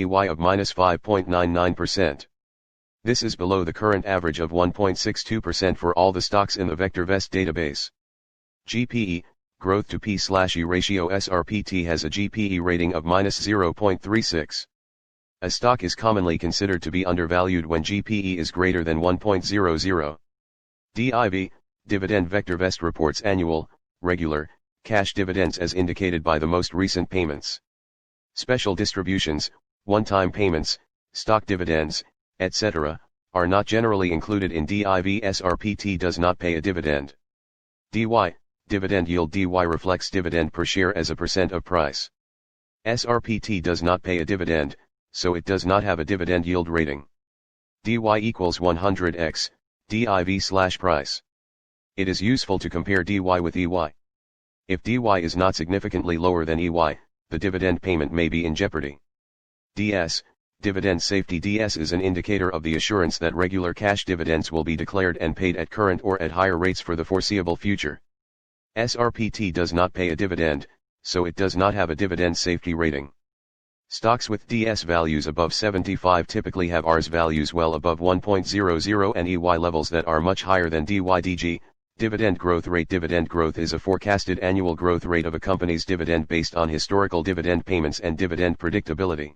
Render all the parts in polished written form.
EY of -5.99%. This is below the current average of 1.62% for all the stocks in the VectorVest database. GPE, growth to P/E ratio. SRPT has a GPE rating of -0.36. A stock is commonly considered to be undervalued when GPE is greater than 1.00. DIV, dividend. VectorVest reports annual, regular, cash dividends as indicated by the most recent payments. Special distributions, one-time payments, stock dividends, etc., are not generally included in DIV. SRPT does not pay a dividend. DY, dividend yield. DY reflects dividend per share as a percent of price. SRPT does not pay a dividend, so it does not have a dividend yield rating. DY equals 100x, DIV/price. It is useful to compare DY with EY. If DY is not significantly lower than EY, the dividend payment may be in jeopardy. DS, dividend safety. DS is an indicator of the assurance that regular cash dividends will be declared and paid at current or at higher rates for the foreseeable future. SRPT does not pay a dividend, so it does not have a dividend safety rating. Stocks with DS values above 75 typically have RS values well above 1.00 and EY levels that are much higher than DYDG. Dividend growth rate. Dividend growth is a forecasted annual growth rate of a company's dividend based on historical dividend payments and dividend predictability.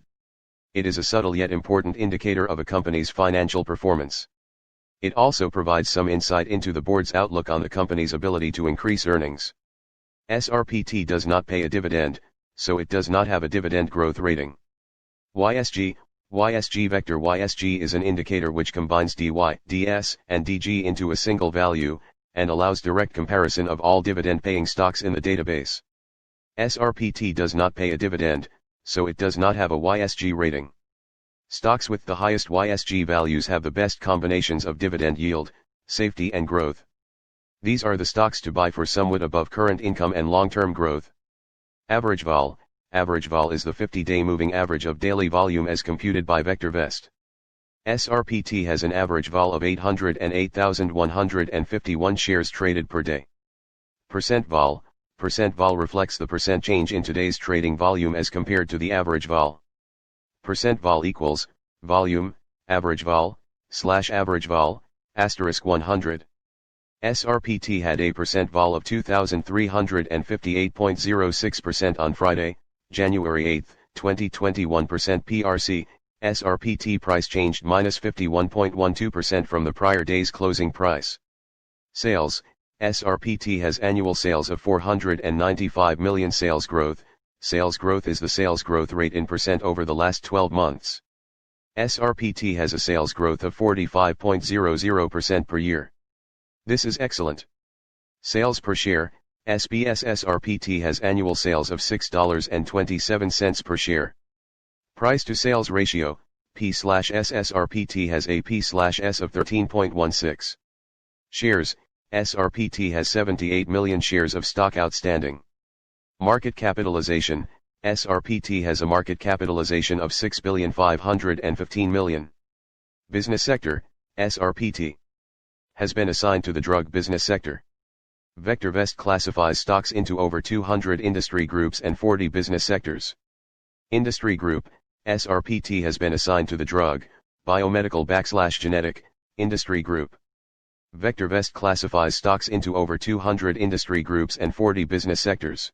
It is a subtle yet important indicator of a company's financial performance. It also provides some insight into the board's outlook on the company's ability to increase earnings. SRPT does not pay a dividend, so it does not have a dividend growth rating. YSG, YSG vector. YSG is an indicator which combines DY, DS, and DG into a single value, and allows direct comparison of all dividend-paying stocks in the database. SRPT does not pay a dividend, so it does not have a YSG rating. Stocks with the highest YSG values have the best combinations of dividend yield, safety and growth. These are the stocks to buy for somewhat above current income and long-term growth. Average vol. Average vol is the 50-day moving average of daily volume as computed by VectorVest. SRPT has an average vol of 808,151 shares traded per day. Percent vol. Percent vol reflects the percent change in today's trading volume as compared to the average vol. Percent vol equals, volume, average vol, /average vol, *100. SRPT had a percent vol of 2,358.06% on Friday, January 8, 2021. PRC, SRPT price changed -51.12% from the prior day's closing price. Sales, SRPT has annual sales of 495 million. Sales growth. Sales growth is the sales growth rate in percent over the last 12 months. SRPT has a sales growth of 45.00% per year. This is excellent. Sales per share, SBS. SRPT has annual sales of $6.27 per share. Price to sales ratio, P/S. SRPT has a P/S of 13.16. Shares, SRPT has 78 million shares of stock outstanding. Market capitalization, SRPT has a market capitalization of $6,515 million. Business sector, SRPT has been assigned to the drug business sector. VectorVest classifies stocks into over 200 industry groups and 40 business sectors. Industry group, SRPT has been assigned to the drug, biomedical/genetic, industry group. VectorVest classifies stocks into over 200 industry groups and 40 business sectors.